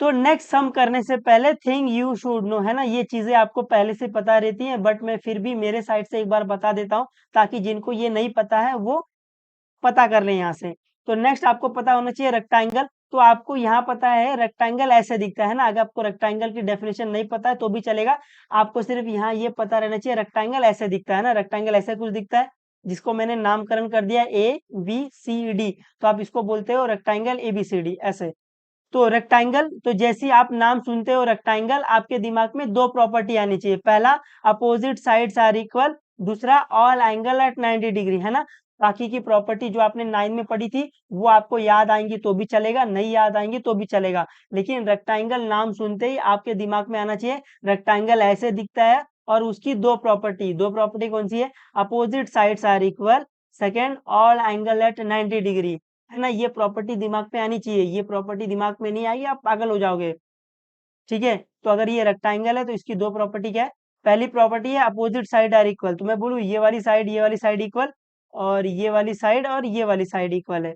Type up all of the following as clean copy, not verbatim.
तो next sum करने से पहले थिंग यू शुड नो, है ना, ये चीजें आपको पहले से पता रहती हैं, बट मैं फिर भी मेरे साइड से एक बार बता देता हूँ ताकि जिनको ये नहीं पता है वो पता कर लें यहाँ से। तो नेक्स्ट आपको पता होना चाहिए रेक्टेंगल। तो आपको यहाँ पता है रेक्टेंगल ऐसे दिखता है ना, अगर आपको रेक्टेंगल की डेफिनेशन नहीं पता है तो भी चलेगा, आपको सिर्फ यहाँ ये पता रहना चाहिए रेक्टेंगल ऐसे दिखता है ना, रेक्टेंगल ऐसे कुछ दिखता है जिसको मैंने नामकरण कर दिया ए बी सी डी, तो आप इसको बोलते हो rectangle A B C D ऐसे। तो रेक्टेंगल, तो जैसे ही आप नाम सुनते हो रेक्टेंगल, आपके दिमाग में दो प्रॉपर्टी आनी चाहिए, पहला अपोजिट साइड्स आर इक्वल, दूसरा ऑल एंगल एट 90 डिग्री, है ना। बाकी की प्रॉपर्टी जो आपने 9 में पढ़ी थी वो आपको याद आएंगी तो भी चलेगा, नहीं याद आएंगी तो भी चलेगा, लेकिन रेक्टेंगल नाम सुनते ही आपके दिमाग में आना चाहिए रेक्टेंगल ऐसे दिखता है और उसकी दो प्रॉपर्टी कौन सी है, opposite sides are equal, second all angle at 90 degree, है ना। ये प्रॉपर्टी दिमाग में आनी चाहिए, ये प्रॉपर्टी दिमाग में नहीं आएगी आप पागल हो जाओगे, ठीक है। तो अगर ये रेक्टेंगल है तो इसकी दो प्रॉपर्टी क्या है, पहली प्रॉपर्टी है अपोजिट साइड आर इक्वल, तो मैं बोलूँ ये वाली साइड इक्वल और ये वाली साइड और ये वाली साइड इक्वल है,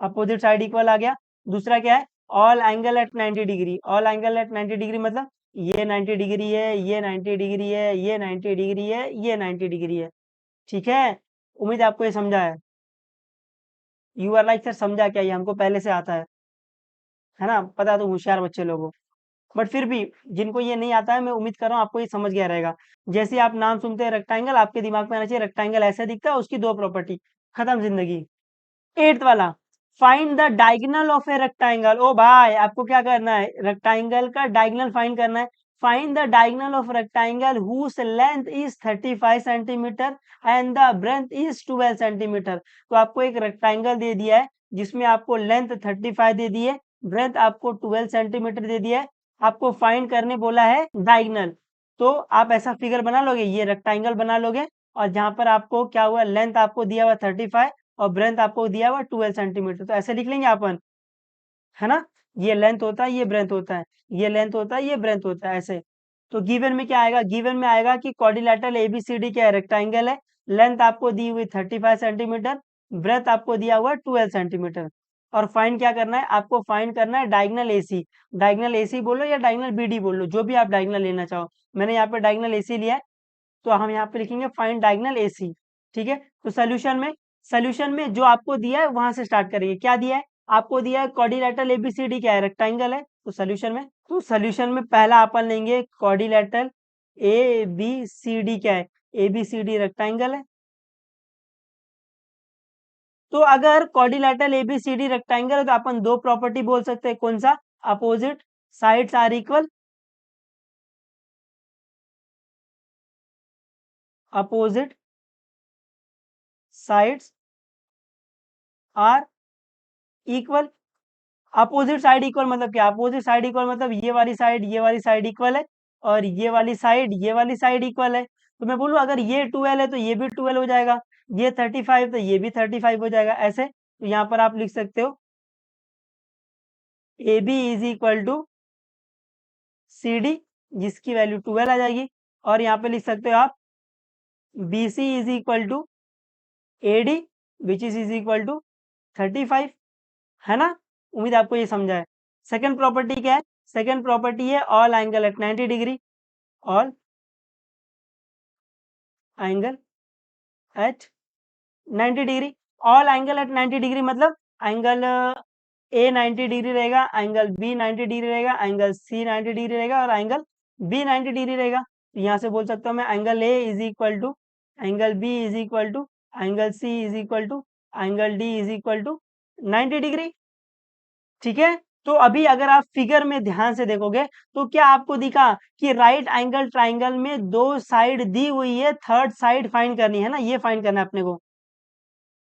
अपोजिट साइड इक्वल आ गया। दूसरा क्या है, all angle at 90 degree, all angle at 90 degree मतलब ये 90 डिग्री है, ये 90 डिग्री है, ये 90 डिग्री है, ये 90 डिग्री है, ठीक है। उम्मीद है आपको ये समझा है। यू आर लाइक सर समझा क्या, ये हमको पहले से आता है ना, पता तो होशियार बच्चे लोगों, बट फिर भी जिनको ये नहीं आता है मैं उम्मीद कर रहा हूँ आपको ये समझ गया रहेगा। जैसे ही आप नाम सुनते हैं रेक्टेंगल, आपके दिमाग में आना चाहिए रेक्टेंगल ऐसे दिखता है, उसकी दो प्रॉपर्टी, खत्म जिंदगी। एट्थ वाला, find the diagonal of a rectangle. ओ भाई आपको क्या करना है, रेक्टेंगल का डायगोनल फाइंड करना है। Find the diagonal of rectangle whose length is 35 centimetre and the breadth is 12 centimetre. तो आपको एक रेक्टेंगल दे दिया है जिसमें आपको लेंथ 35 दे दी है, ब्रेथ आपको 12 सेंटीमीटर दे दिया है, आपको फाइंड करने बोला है डायगोनल। तो आप ऐसा फिगर बना लोगे, ये रेक्टेंगल बना लोगे, और जहां पर आपको क्या हुआ, लेंथ आपको दिया हुआ 35 और ब्रेथ आपको दिया हुआ 12 सेंटीमीटर, तो ऐसे लिख लेंगे अपन, है ना। ये लेंथ होता है, ये ब्रेथ होता है, ये लेंथ होता है, ये ब्रेथ होता है, ऐसे। तो गिवन में क्या आएगा, गिवन में आएगा कि क्वाड्रिलेटरल एबीसीडी क्या है, रेक्टेंगल है, लेंथ आपको दी हुई 35 सेंटीमीटर, ब्रेथ आपको दिया हुआ 12 सेंटीमीटर, और फाइंड क्या करना है, आपको फाइंड करना है डायगोनल एसी। डायगोनल एसी बोलो या डायगोनल बीडी बोलो, जो भी आप डायगोनल लेना चाहो, मैंने यहाँ पे डायगोनल एसी लिया है, तो हम यहाँ पे लिखेंगे फाइंड डायगोनल एसी, ठीक है। तो सोल्यूशन में जो आपको दिया है वहां से स्टार्ट करेंगे, क्या दिया है आपको, दिया है क्वाड्रिलेटरल एबीसीडी क्या है, रेक्टेंगल है, तो सोल्यूशन में पहला अपन लेंगे quadrilateral A B C D क्या है, A B C D rectangle है। तो अगर quadrilateral A B C D rectangle है तो अपन दो प्रॉपर्टी बोल सकते हैं, कौन सा, opposite sides are equal, opposite sides are equal. Opposite side equal मतलब क्या, अपोजिट साइड इक्वल मतलब ये वाली साइड इक्वल है और ये वाली साइड इक्वल है। तो मैं बोलूँ अगर ये 12 है तो ये भी 12 हो जाएगा, ये 35 तो ये भी 35 हो जाएगा, ऐसे। तो यहाँ पर आप लिख सकते हो A B is equal to C D, जिसकी वैल्यू 12 आ जाएगी, और यहाँ पे लिख सकते हो आप B C is equal to A D which is equal to 35, है ना। उम्मीद आपको ये समझा है। सेकंड प्रॉपर्टी क्या है, सेकंड प्रॉपर्टी है all angle at 90 degree, all angle at 90 degree, all angle at 90 degree मतलब एंगल ए 90 डिग्री रहेगा, एंगल बी 90 डिग्री रहेगा, एंगल सी 90 डिग्री रहेगा और एंगल बी 90 डिग्री रहेगा। तो यहाँ से बोल सकता हूँ मैं angle A is equal to angle B is equal to angle C is equal to angle D is equal to 90 degree, ठीक है। तो अभी अगर आप फिगर में ध्यान से देखोगे तो क्या आपको दिखा कि राइट एंगल ट्राइंगल में दो साइड दी हुई है, थर्ड साइड फाइंड करनी है ना, ये फाइंड करना है अपने को।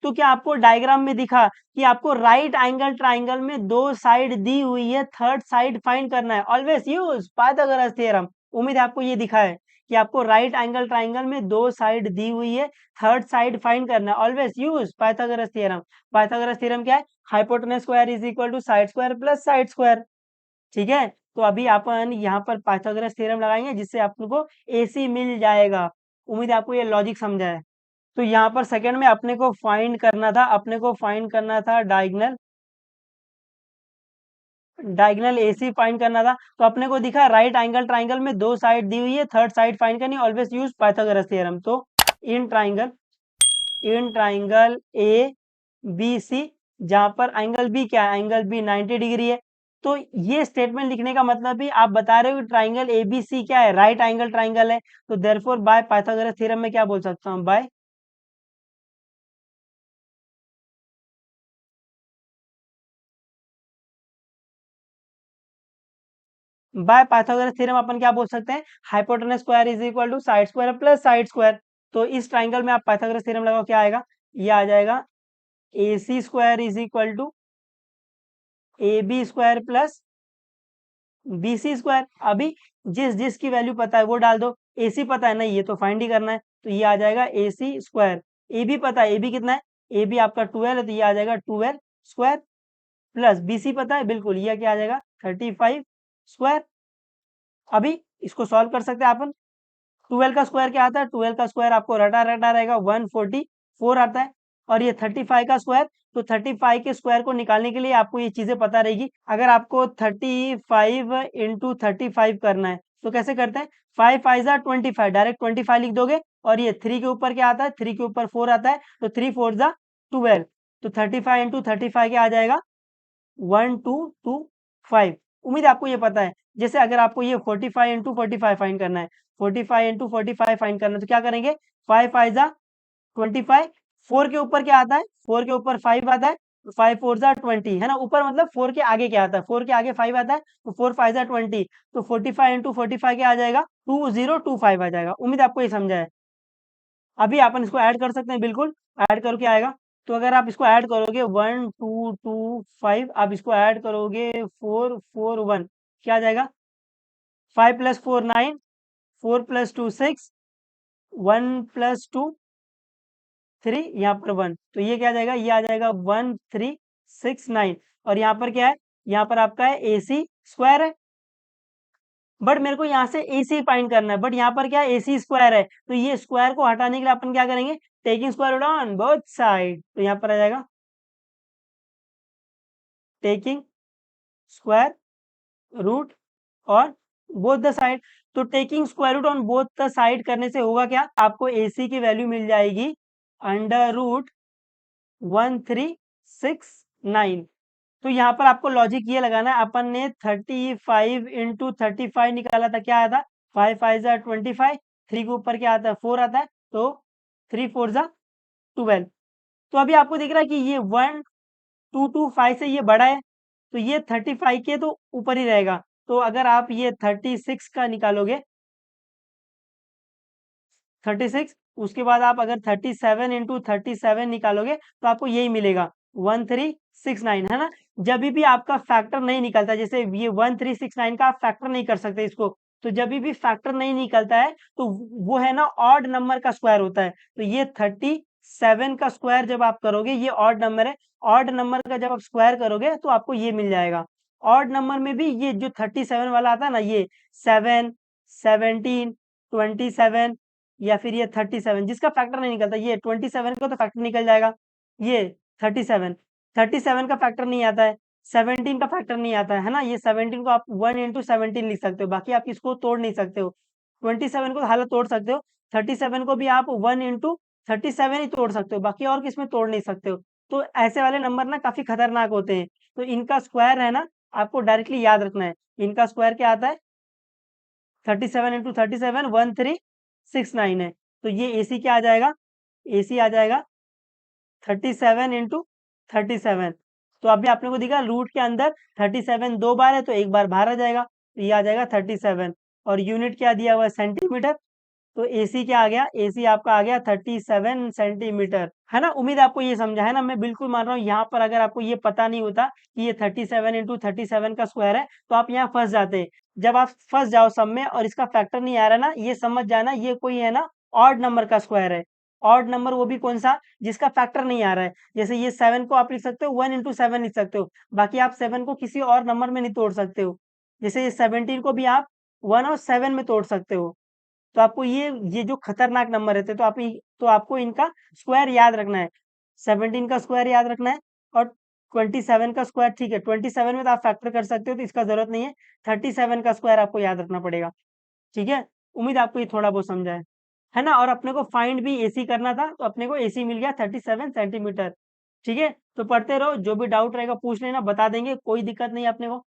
तो क्या आपको डायग्राम में दिखा कि आपको राइट एंगल ट्राइंगल में दो साइड दी हुई है, थर्ड साइड फाइंड करना है, ऑलवेज यूज पाइथागोरस थ्योरम। उम्मीद है आपको ये दिखा है कि आपको राइट एंगल ट्राइंगल में दो साइड दी हुई है, थर्ड साइड फाइंड करना है, always use Pythagoras theorem. Pythagoras theorem क्या है, hypotenuse square is equal to side square plus side square, ठीक है। तो अभी अपन यहाँ पर पाइथागोरस थ्योरम लगाएंगे जिससे आपको एसी मिल जाएगा। उम्मीद है आपको ये लॉजिक समझा है। तो यहाँ पर सेकंड में अपने को फाइंड करना था डायगोनल डायगोनल एसी फाइंड करना था, तो अपने को दिखा राइट एंगल ट्राइंगल में दो साइड दी हुई है, थर्ड साइड फाइंड करनी, ऑलवेज यूज पाइथागोरस थ्योरम। तो इन ट्राइंगल ए बी सी, जहां पर एंगल बी क्या है, एंगल बी 90 डिग्री है। तो ये स्टेटमेंट लिखने का मतलब भी आप बता रहे हो कि ट्राइंगल ए बी सी क्या है, राइट एंगल ट्राइंगल है। तो देयरफॉर बाय पाइथागोरस थ्योरम में क्या बोल सकता हूँ, बाय पाइथागोरस थ्योरम अपन क्या बोल सकते हैं, hypotenuse square is equal to side square plus side square. तो इस ट्राइंगल में आप पाइथागोरस थ्योरम लगाओ, क्या आएगा, ये आ जाएगा A C square is equal to A B square plus B C square. अभी जिस जिस की वैल्यू पता है वो डाल दो। ए सी पता है, नहीं ये तो फाइंड ही करना है, तो ये आ जाएगा A C square. A B पता है, ए बी कितना है, ए बी आपका 12 है, तो ये आ जाएगा 12 स्क्वायर प्लस बी सी पता है बिल्कुल, ये क्या आ जाएगा 35 स्क्वायर। अभी इसको सॉल्व कर सकते हैं अपन। 12 का स्क्वायर क्या आता है, 12 का स्क्वायर आपको रटा रटा रहेगा 144 आता है। और ये 35 का स्क्वायर, तो 35 के स्क्वायर को निकालने के लिए आपको ये चीजें पता रहेगी। अगर आपको 35 इंटू 35 करना है तो कैसे करते हैं, 5 फाइव जा 25, डायरेक्ट 25 लिख दोगे। और ये 3 के ऊपर क्या आता है, 3 के ऊपर 4 आता है, तो 3 फोर जा 12। तो 35 इंटू 35 क्या आ जाएगा, 1225। उम्मीद है आपको ये पता है। जैसे अगर आपको ये 45 इंटू 45 फाइंड करना है, 45 इंटू 45 फाइंड करना है, तो क्या करेंगे, 5 फाइव जा 25, 4 के ऊपर क्या आता है, 4 के ऊपर 5 आता है, 5 फोर जा 20 है ना, ऊपर मतलब 4 के आगे क्या आता है, 4 के आगे 5 आता है, तो 4 फाइव जा 20। तो 45 इंटू 45 क्या आ जाएगा, 2025 आ जाएगा। उम्मीद है आपको ये समझा है। अभी अपन इसको ऐड कर सकते हैं, बिल्कुल ऐड करो, क्या आएगा, तो अगर आप इसको ऐड करोगे 1225, आप इसको ऐड करोगे 441, क्या आ जाएगा, 5 प्लस 4 9, 4 प्लस 2 6, 1 प्लस 2 3, यहाँ पर 1, तो ये क्या आ जाएगा, ये आ जाएगा 1369। और यहाँ पर क्या है, यहाँ पर आपका है ए सी स्क्वायर है। बट मेरे को यहाँ से ए सी फाइंड करना है, बट यहाँ पर क्या है, ए सी स्क्वायर है, तो ये स्क्वायर को हटाने के लिए अपन क्या करेंगे, taking square root on both side, तो यहाँ पर आ जाएगा टेकिंग स्क्वायर रूट और बोथ द साइड। तो taking square root on both the side करने से होगा क्या, आपको AC की वैल्यू मिल जाएगी अंडर रूट 1369। तो यहाँ पर आपको लॉजिक ये लगाना है, अपन ने 35 इंटू 35 निकाला था, क्या आया था, 5 फाइव जा 25, 3 के ऊपर क्या आता है 4 आता है, तो 3 फोर जा 12। तो अभी आपको दिख रहा है कि ये 1225 से ये बड़ा है, तो ये 35 के तो ऊपर ही रहेगा। तो अगर आप ये 36 का निकालोगे, 36, उसके बाद आप अगर 37 इंटू 37 निकालोगे, तो आपको यही मिलेगा 1369, है ना। जब भी आपका फैक्टर नहीं निकलता, जैसे ये 1369 का आप फैक्टर नहीं कर सकते इसको, तो जब भी फैक्टर नहीं निकलता है तो वो है ना ऑड नंबर का स्क्वायर होता है। तो ये 37 का स्क्वायर जब आप करोगे, ये ऑड नंबर है, ऑड नंबर का जब आप स्क्वायर करोगे तो आपको ये मिल जाएगा। ऑड नंबर में भी ये जो 37 वाला आता है ना, ये 7, 17, 27 या फिर ये 37, जिसका फैक्टर नहीं निकलता, ये 27 का तो फैक्टर निकल जाएगा, ये 37, 37 का फैक्टर नहीं आता है, 17 का फैक्टर नहीं आता है ना। ये 17 को आप 1 इंटू 17 लिख सकते हो, बाकी आप इसको तोड़ नहीं सकते हो। 27 को हालत तोड़ सकते हो, 37 को भी आप 1 इंटू 37 ही तोड़ सकते हो, बाकी और किसमें तोड़ नहीं सकते हो। तो ऐसे वाले नंबर ना काफी खतरनाक होते हैं, तो इनका स्क्वायर है ना, आपको डायरेक्टली याद रखना है। इनका स्क्वायर क्या आता है, 37 इंटू 37 1369 है। तो ये AC क्या आ जाएगा, AC आ जाएगा 37 इंटू 37। तो अभी आपने को दिखा रूट के अंदर 37 दो बार है, तो एक बार बाहर आ जाएगा, तो ये आ जाएगा 37। और यूनिट क्या दिया हुआ है, सेंटीमीटर। तो AC क्या आ गया, AC आपका आ गया 37 सेंटीमीटर, है ना। उम्मीद है आपको ये समझा है ना। मैं बिल्कुल मान रहा हूँ, यहाँ पर अगर आपको ये पता नहीं होता कि ये 37 इंटू 37 का स्क्वायर है, तो आप यहाँ फंस जाते। जब आप फंस जाओ सब में और इसका फैक्टर नहीं आ रहा ना, ये समझ जाना ये कोई है ना ऑड नंबर का स्क्वायर है। ऑड नंबर वो भी कौन सा, जिसका फैक्टर नहीं आ रहा है। जैसे ये 7 को आप लिख सकते हो 1 इंटू 7 लिख सकते हो, बाकी आप 7 को किसी और नंबर में नहीं तोड़ सकते हो। जैसे ये 17 को भी आप 1 और 7 में तोड़ सकते हो। तो आपको ये जो खतरनाक नंबर रहते हैं, तो आपको इनका स्क्वायर याद रखना है, 17 का स्क्वायर याद रखना है, और 27 का स्क्वायर, ठीक है, 27 में तो आप फैक्टर कर सकते हो, तो इसका जरूरत नहीं है। 37 का स्क्वायर आपको याद रखना पड़ेगा। ठीक है, उम्मीद आपको ये थोड़ा बहुत समझा है ना। और अपने को फाइंड भी एसी करना था, तो अपने को एसी मिल गया 37 सेंटीमीटर। ठीक है, तो पढ़ते रहो, जो भी डाउट रहेगा पूछ लेना, बता देंगे, कोई दिक्कत नहीं अपने को।